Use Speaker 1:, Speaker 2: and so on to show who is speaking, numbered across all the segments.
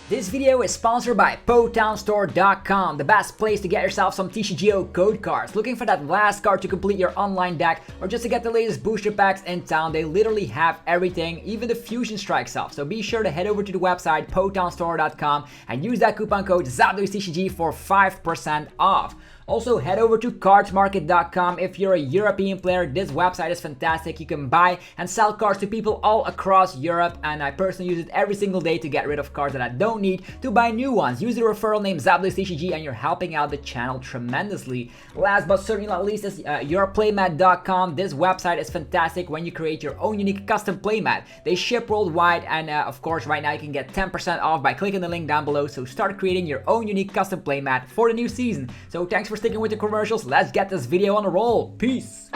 Speaker 1: This video is sponsored by PotownStore.com, the best place to get yourself some TCGO code cards. Looking for that last card to complete your online deck or just to get the latest booster packs in town, they literally have everything, even the Fusion Strike stuff. So be sure to head over to the website PotownStore.com and use that coupon code ZapDoesTCG for 5% off. Also, head over to cardsmarket.com if you're a European player. This website is fantastic. You can buy and sell cards to people all across Europe, and I personally use it every single day to get rid of cards that I don't need to buy new ones. Use the referral name ZapDoesTCG and you're helping out the channel tremendously. Last but certainly not least is yourplaymat.com. This website is fantastic when you create your own unique custom playmat. They ship worldwide, and of course right now you can get 10% off by clicking the link down below. So start creating your own unique custom playmat for the new season. So thanks for sticking with the commercials. Let's get this video on the roll. Peace.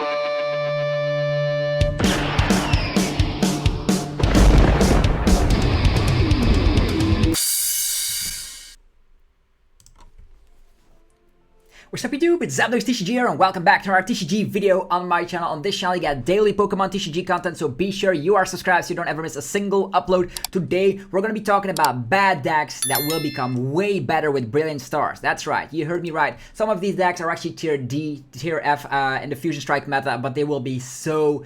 Speaker 1: What's up YouTube, it's ZapDoesTCG here and welcome back to our TCG video on my channel. On this channel you get daily Pokemon TCG content, so be sure you are subscribed so you don't ever miss a single upload. Today we're going to be talking about bad decks that will become way better with Brilliant Stars. That's right, you heard me right. Some of these decks are actually tier D, tier F in the Fusion Strike meta, but they will be so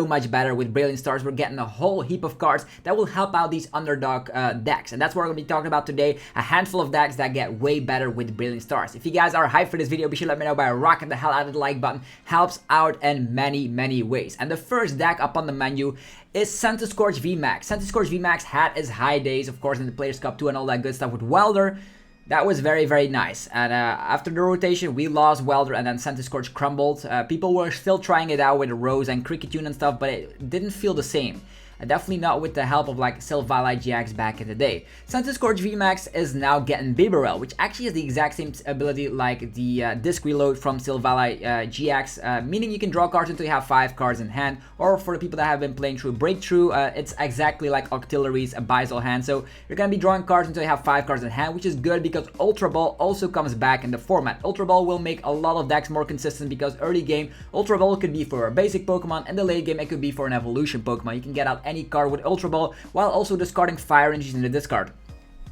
Speaker 1: much better with Brilliant Stars. We're getting a whole heap of cards that will help out these underdog decks, and that's what we're going to be talking about today. A handful of decks that get way better with Brilliant Stars. If you guys are hyped for this video, be sure to let me know by rocking the hell out of the like button. Helps out in many ways. And the first deck up on the menu is Centiskorch VMAX. Centiskorch VMAX had its high days, of course, in the Players Cup 2 and all that good stuff with Welder. That was very nice. And after the rotation, we lost Welder and then Centiskorch crumbled. People were still trying it out with Rose and Cricketune and stuff, but it didn't feel the same. Definitely not with the help of like Silvally GX back in the day. Centiskorch VMAX is now getting Bibarel, which actually has the exact same ability like the disc reload from Silvally GX, meaning you can draw cards until you have 5 cards in hand, or for the people that have been playing through Breakthrough, it's exactly like Octillery's Abyssal hand, so you're going to be drawing cards until you have 5 cards in hand, which is good because Ultra Ball also comes back in the format. Ultra Ball will make a lot of decks more consistent because early game, Ultra Ball could be for a basic Pokemon, and the late game it could be for an evolution Pokemon. You can get out any card with Ultra Ball while also discarding fire energies in the discard.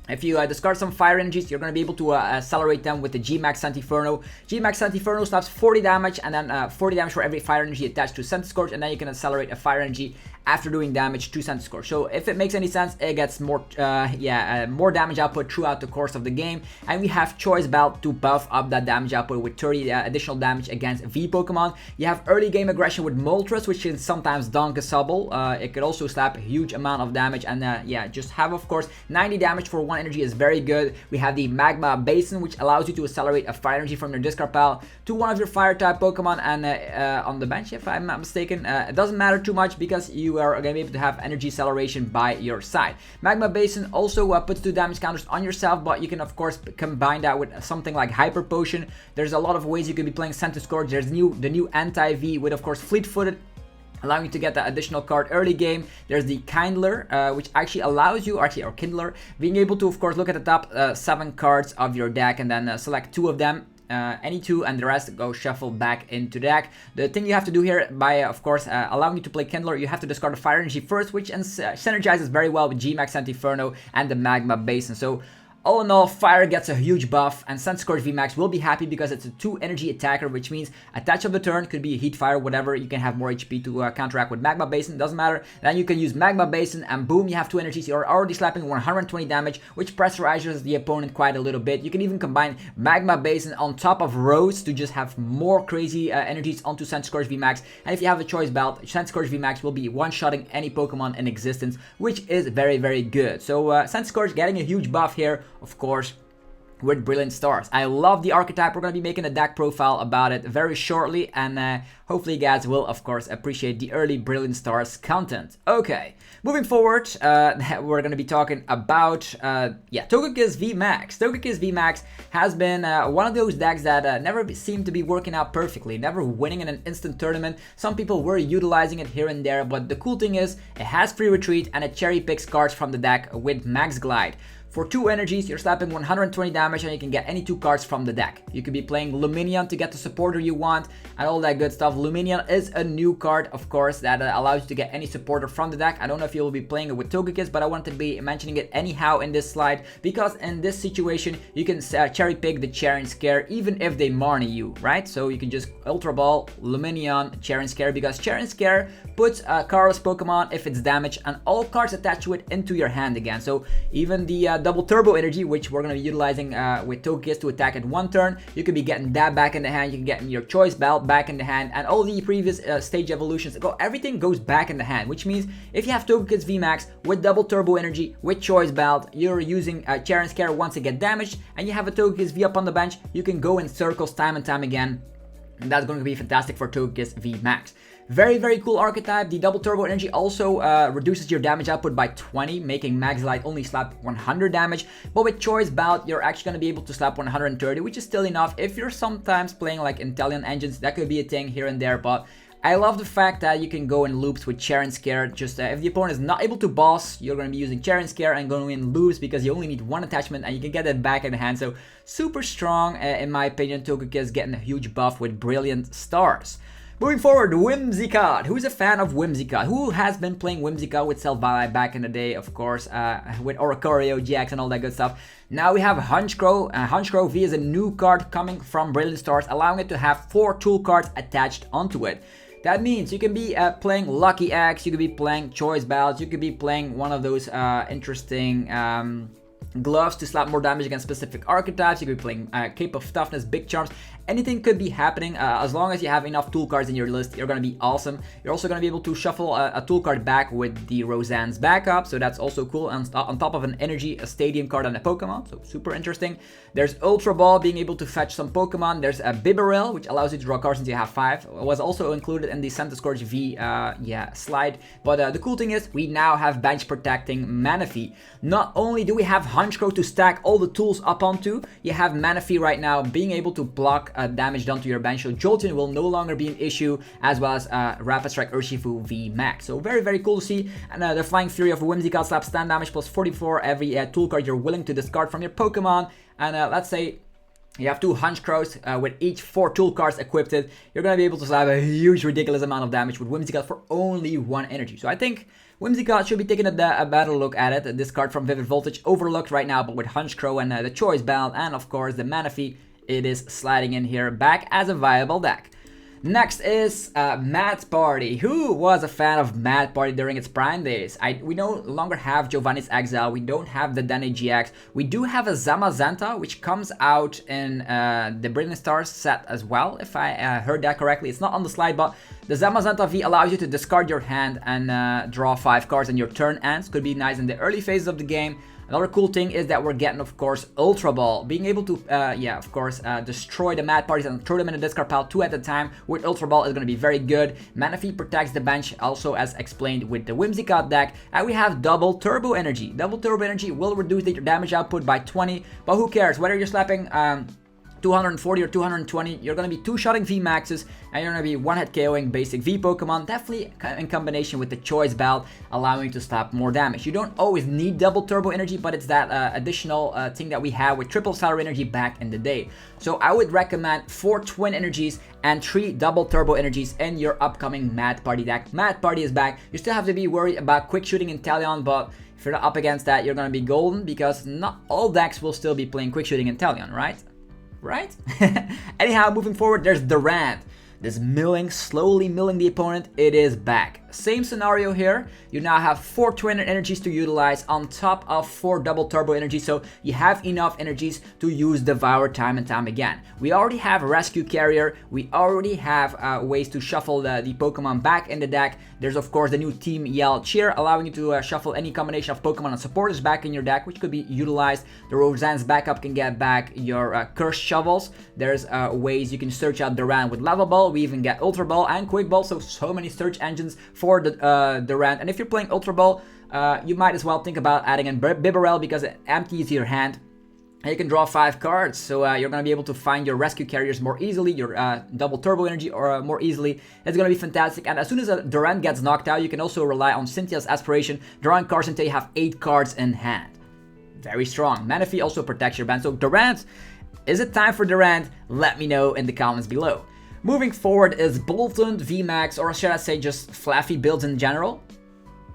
Speaker 1: If you discard some fire energies, you're going to be able to accelerate them with the G-Max Santiferno. G-Max Santiferno slaps 40 damage and then 40 damage for every fire energy attached to Centiskorch, and then you can accelerate a fire energy after doing damage to Centiskorch. So if it makes any sense, it gets more more damage output throughout the course of the game, and we have Choice Belt to buff up that damage output with 30 additional damage against V Pokemon. You have early game aggression with Moltres, which can sometimes donk a Sobble. It could also slap a huge amount of damage, and just have, of course, 90 damage for 1 energy is very good. We have the Magma Basin, which allows you to accelerate a fire energy from your discard pile to one of your fire type Pokemon, and on the bench, if I'm not mistaken. It doesn't matter too much because you are going to be able to have energy acceleration by your side. Magma Basin also puts 2 damage counters on yourself, but you can of course combine that with something like Hyper Potion. There's a lot of ways you could be playing Centiskorch. There's the new anti-V with of course Fleet-Footed, allowing you to get that additional card early game. There's the Kindler, which actually allows you, or Kindler, being able to of course look at the top 7 cards of your deck and then select 2 of them. Any 2, and the rest go shuffle back into deck. The thing you have to do here by of course allowing you to play Kindler, you have to discard a fire energy first, which synergizes very well with G-Max Antiferno and the Magma Basin. So all in all, fire gets a huge buff, and Centiskorch VMAX will be happy because it's a 2 energy attacker, which means attach of the turn could be a heat, fire, whatever. You can have more HP to counteract with Magma Basin, doesn't matter. Then you can use Magma Basin and boom, you have 2 energies. You're already slapping 120 damage, which pressurizes the opponent quite a little bit. You can even combine Magma Basin on top of Rose to just have more crazy energies onto Centiskorch VMAX. And if you have a choice belt, Centiskorch VMAX will be one-shotting any Pokemon in existence, which is very good. So Centiskorch getting a huge buff here, of course, with Brilliant Stars. I love the archetype. We're going to be making a deck profile about it very shortly, and hopefully you guys will of course appreciate the early Brilliant Stars content. Okay, moving forward, we're going to be talking about Togekiss VMAX. Togekiss VMAX has been one of those decks that never seemed to be working out perfectly, never winning in an instant tournament. Some people were utilizing it here and there, but the cool thing is it has free retreat and it cherry picks cards from the deck with Max Glide. For 2 energies, you're slapping 120 damage and you can get any 2 cards from the deck. You could be playing Luminion to get the supporter you want and all that good stuff. Luminion is a new card, of course, that allows you to get any supporter from the deck. I don't know if you will be playing it with Togekiss, but I wanted to be mentioning it anyhow in this slide because in this situation, you can cherry pick the Cheren Scare even if they Marnie you, right? So you can just Ultra Ball, Luminion, Cheren Scare, because Cheren Scare puts Carl's Pokemon, if it's damaged, and all cards attached to it into your hand again. So even the double turbo energy, which we're going to be utilizing with Togekiss to attack at 1 turn, you could be getting that back in the hand, you can get your Choice Belt back in the hand, and all the previous stage evolutions, everything goes back in the hand, which means if you have Togekiss VMAX with double turbo energy, with Choice Belt, you're using Cheren Scare once it gets damaged, and you have a Togekiss V up on the bench, you can go in circles time and time again, and that's going to be fantastic for Togekiss VMAX. Very, very cool archetype. The double turbo energy also reduces your damage output by 20, making Magzlite only slap 100 damage. But with Choice Belt, you're actually going to be able to slap 130, which is still enough. If you're sometimes playing like Intellion engines, that could be a thing here and there. But I love the fact that you can go in loops with Cheren Scare. Just if the opponent is not able to boss, you're going to be using Cheren Scare and going in loops because you only need 1 attachment and you can get it back in the hand. So super strong, in my opinion. Togekiss getting a huge buff with Brilliant Stars. Moving forward, Whimsicott. Who's a fan of Whimsicott? Who has been playing Whimsicott with Selvali back in the day, of course, with Oricorio, GX, and all that good stuff. Now we have Honchkrow. Honchkrow V is a new card coming from Brilliant Stars, allowing it to have 4 tool cards attached onto it. That means you can be playing Lucky X, you could be playing Choice Belts, you could be playing one of those interesting gloves to slap more damage against specific archetypes. You could be playing Cape of Toughness, Big Charms. Anything could be happening. As long as you have enough tool cards in your list, you're going to be awesome. You're also going to be able to shuffle a tool card back with the Roseanne's backup, so that's also cool. And on top of an energy, a stadium card and a Pokemon, so super interesting. There's Ultra Ball, being able to fetch some Pokemon. There's a Bibarel, which allows you to draw cards until you have 5. It was also included in the Centiskorch V slide. But the cool thing is, we now have bench protecting Manaphy. Not only do we have Honchkrow to stack all the tools up onto, you have Manaphy right now being able to block damage done to your bench, so Jolteon will no longer be an issue, as well as Rapid Strike Urshifu VMAX. So very, very cool to see. And the Flying Fury of Whimsicott slaps stand damage plus 44 every tool card you're willing to discard from your Pokemon. And let's say you have 2 Honchkrows with each 4 tool cards equipped. You're going to be able to slap a huge, ridiculous amount of damage with Whimsicott for only 1 energy. So I think Whimsicott should be taking a better look at it. This card from Vivid Voltage overlooked right now, but with Honchkrow and the Choice Belt and of course the Manaphy, it is sliding in here back as a viable deck. Next is Mad Party. Who was a fan of Mad Party during its prime days? We no longer have Giovanni's Exile, we don't have the Dene GX, we do have a Zamazenta, which comes out in the Brilliant Stars set as well, if I heard that correctly. It's not on the slide, but the Zamazenta V allows you to discard your hand and draw 5 cards and your turn ends. Could be nice in the early phases of the game. Another cool thing is that we're getting, of course, Ultra Ball. Being able to, destroy the Mad Parties and throw them in the discard pile 2 at a time with Ultra Ball is going to be very good. Manaphy protects the bench, also as explained with the Whimsicott deck. And we have Double Turbo Energy. Double Turbo Energy will reduce your damage output by 20, but who cares? Whether you're slapping 240 or 220, you're going to be 2-shotting VMAXs, and you're going to be 1-hit KOing basic V Pokemon, definitely in combination with the Choice Belt, allowing you to slap more damage. You don't always need double turbo energy, but it's that additional thing that we have with triple salary energy back in the day. So I would recommend 4 twin energies and 3 double turbo energies in your upcoming Mad Party deck. Mad Party is back. You still have to be worried about quick shooting Inteleon, but if you're not up against that, you're going to be golden, because not all decks will still be playing quick shooting Inteleon, right? Anyhow, moving forward, there's Durant. This milling, slowly milling the opponent, it is back. Same scenario here. You now have 4 twin energies to utilize on top of 4 double turbo energies, so you have enough energies to use Devour time and time again. We already have Rescue Carrier, we already have ways to shuffle the Pokemon back in the deck. There's of course the new Team Yell Cheer, allowing you to shuffle any combination of Pokemon and supporters back in your deck, which could be utilized. The Roseanne's backup can get back your Cursed Shovels. There's ways you can search out Durant with Level Ball. We even get Ultra Ball and Quick Ball, so many search engines for the Durant. And if you're playing Ultra Ball, you might as well think about adding in Bibarel, because it empties your hand and you can draw 5 cards. So you're going to be able to find your Rescue Carriers more easily, your double turbo energy or more easily. It's going to be fantastic. And as soon as a Durant gets knocked out, you can also rely on Cynthia's Aspiration, drawing cards until you have 8 cards in hand. very strong. Manaphy also protects your band. So Durant, is it time for Durant? Let me know in the comments below. Moving forward is Bolton VMAX, or should I say just Flaaffy builds in general.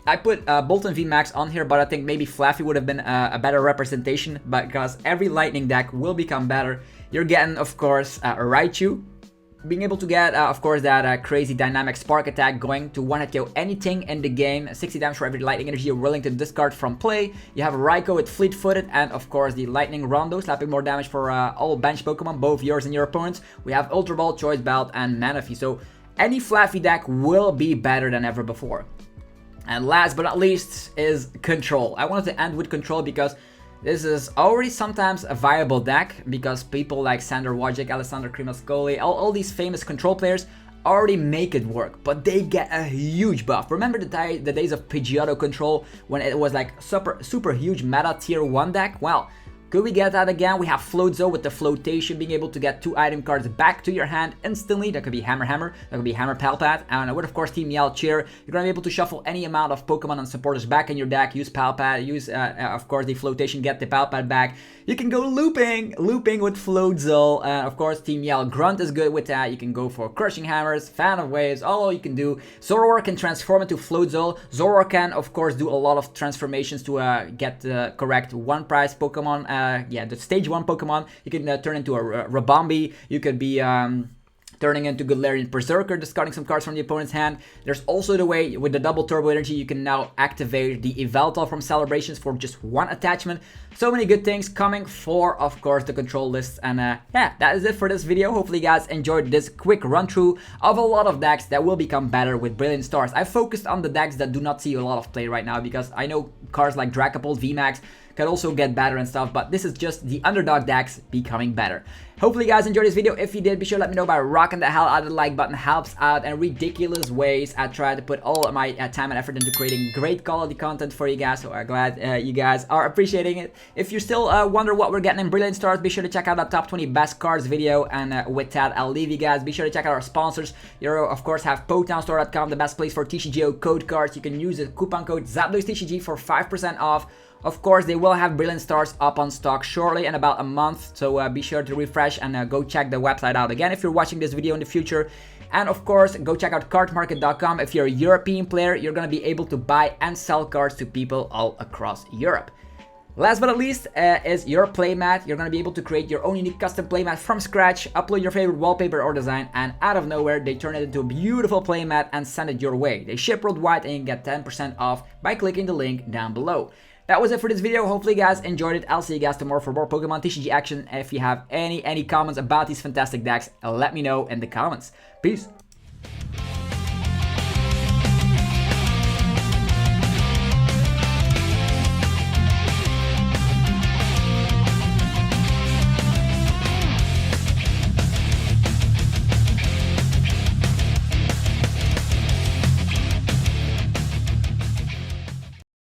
Speaker 1: I put Bolton VMAX on here, but I think maybe Flaaffy would have been a better representation, because every lightning deck will become better. You're getting, of course, Raichu, being able to get, of course, that crazy dynamic spark attack going to one-hit KO anything in the game. 60 damage for every lightning energy you're willing to discard from play. You have Raikou with fleet-footed, and of course the lightning Rondo, slapping more damage for all bench Pokemon, both yours and your opponents. We have Ultra Ball, Choice Belt, and Manaphy. So any Flaaffy deck will be better than ever before. And last but not least is Control. I wanted to end with Control because this is already sometimes a viable deck, because people like Sander Wojcik, Alessandro Cremascoli, all these famous Control players already make it work, but they get a huge buff. Remember the days of Pidgeotto Control when it was like super huge meta tier 1 deck? Well, could we get that again? We have Floatzel with the flotation, being able to get 2 item cards back to your hand instantly. That could be Hammer, that could be Hammer Palpat, and with of course Team Yell Cheer, you're gonna be able to shuffle any amount of Pokemon and supporters back in your deck. Use Palpat, use of course the flotation, get the Palpat back. You can go looping with Floatzel. Of course Team Yell Grunt is good with that. You can go for Crushing Hammers, Fan of Waves, all you can do. Zoroark can transform into Floatzel. Zoroark can of course do a lot of transformations to get the correct one prize Pokemon. Yeah, the stage 1 Pokemon. You can turn into a Rabombi. You could be turning into Galarian Berserker, discarding some cards from the opponent's hand. There's also the way with the double turbo energy you can now activate the Yveltal from Celebrations for just 1 attachment. So many good things coming for, of course, the Control list. And yeah, that is it for this video. Hopefully you guys enjoyed this quick run through of a lot of decks that will become better with Brilliant Stars. I focused on the decks that do not see a lot of play right now, because I know cards like Dragapult VMAX can also get better and stuff, but this is just the underdog decks becoming better. Hopefully you guys enjoyed this video. If you did, be sure to let me know by rocking the hell out of the like button. Helps out in ridiculous ways. I try to put all of my time and effort into creating great quality content for you guys, so I'm glad you guys are appreciating it. If you still wonder what we're getting in Brilliant Stars, be sure to check out that top 20 best cards video, and with that I'll leave you guys. Be sure to check out our sponsors. You of course have PokemonStore.com, the best place for TCGO code cards. You can use the coupon code ZapDoesTCG for 5% off. Of course, they will have Brilliant Stars up on stock shortly in about a month, so be sure to refresh and go check the website out again if you're watching this video in the future. And of course, go check out cardmarket.com. If you're a European player, you're going to be able to buy and sell cards to people all across Europe. Last but not least is your playmat. You're going to be able to create your own unique custom playmat from scratch, upload your favorite wallpaper or design, and out of nowhere, they turn it into a beautiful playmat and send it your way. They ship worldwide and you can get 10% off by clicking the link down below. That was it for this video. Hopefully you guys enjoyed it. I'll see you guys tomorrow for more Pokemon TCG action. If you have any comments about these fantastic decks, let me know in the comments. Peace.